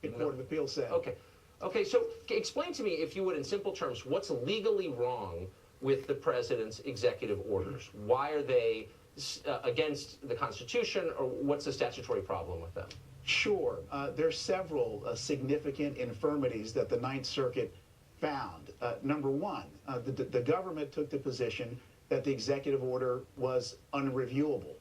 Court of Appeals said. Okay. Okay, so explain to me, if you would, in simple terms, what's legally wrong with the president's executive orders? Why are they against the Constitution, or what's the statutory problem with them? Sure. There's several significant infirmities that the Ninth Circuit found. Number one, the government took the position that the executive order was unreviewable.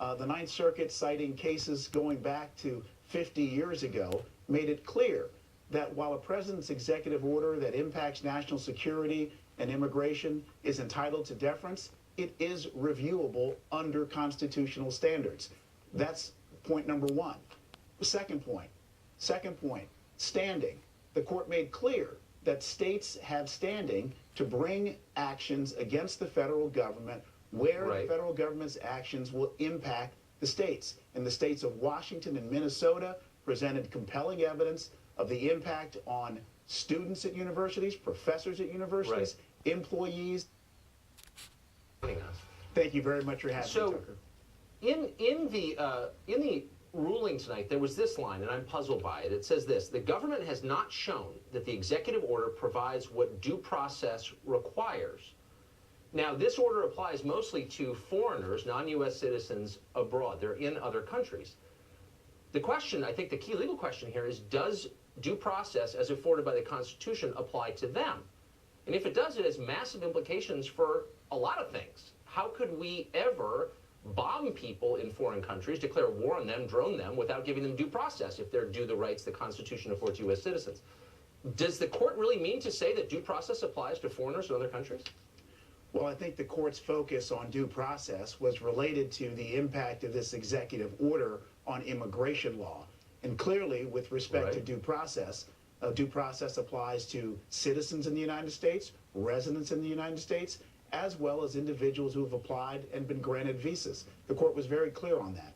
The Ninth Circuit, citing cases going back to 50 years ago, made it clear that while a president's executive order that impacts national security and immigration is entitled to deference, it is reviewable under constitutional standards. That's point number one. Second point, standing. The court made clear that states have standing to bring actions against the federal government where the federal government's actions will impact the states. And the states of Washington and Minnesota presented compelling evidence of the impact on students at universities, professors at universities, employees. Thank you very much for having me, Tucker. In the ruling tonight, there was this line, and I'm puzzled by it. It says this: the government has not shown that the executive order provides what due process requires. Now, this order applies mostly to foreigners, non-U.S. citizens abroad. They're in other countries. The question, I think the key legal question here is, does due process as afforded by the Constitution apply to them? And if it does, it has massive implications for a lot of things. How could we ever bomb people in foreign countries, declare war on them, drone them, without giving them due process if they're due the rights the Constitution affords U.S. citizens? Does the court really mean to say that due process applies to foreigners in other countries? Well, I think the court's focus on due process was related to the impact of this executive order on immigration law. And clearly, with respect to due process applies to citizens in the United States, residents in the United States, as well as individuals who have applied and been granted visas. The court was very clear on that.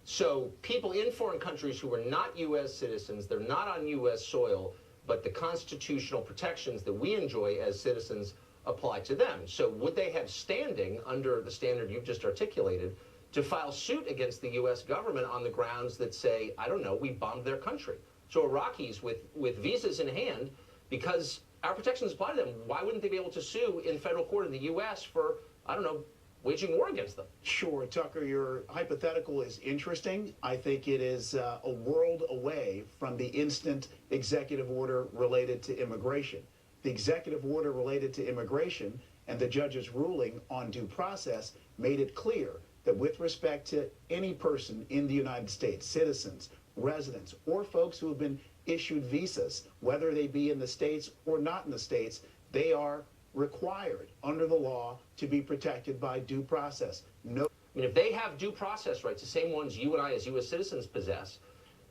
So people in foreign countries who are not U.S. citizens, they're not on U.S. soil, but the constitutional protections that we enjoy as citizens apply to them. So would they have standing under the standard you've just articulated to file suit against the U.S. government on the grounds that say, I don't know, we bombed their country? So Iraqis with visas in hand, because our protections apply to them, why wouldn't they be able to sue in federal court in the U.S. for, I don't know, waging war against them? Sure, Tucker, your hypothetical is interesting. I think it is a world away from the instant executive order related to immigration. The executive order related to immigration and the judge's ruling on due process made it clear that with respect to any person in the United States, citizens, residents, or folks who have been issued visas, whether they be in the states or not in the states, they are required under the law to be protected by due process. No. I mean, if they have due process rights, the same ones you and I as U.S. citizens possess,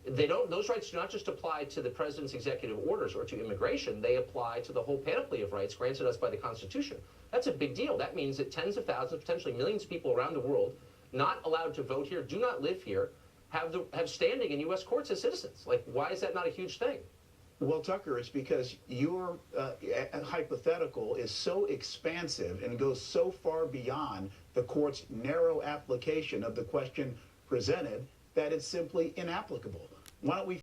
those rights do not just apply to the president's executive orders or to immigration. They apply to the whole panoply of rights granted us by the Constitution. That's a big deal. That means that tens of thousands, potentially millions of people around the world, not allowed to vote here, do not live here, have standing in U.S. courts as citizens. Like, why is that not a huge thing? Well, Tucker, it's because your hypothetical is so expansive and goes so far beyond the court's narrow application of the question presented that it's simply inapplicable. Why don't we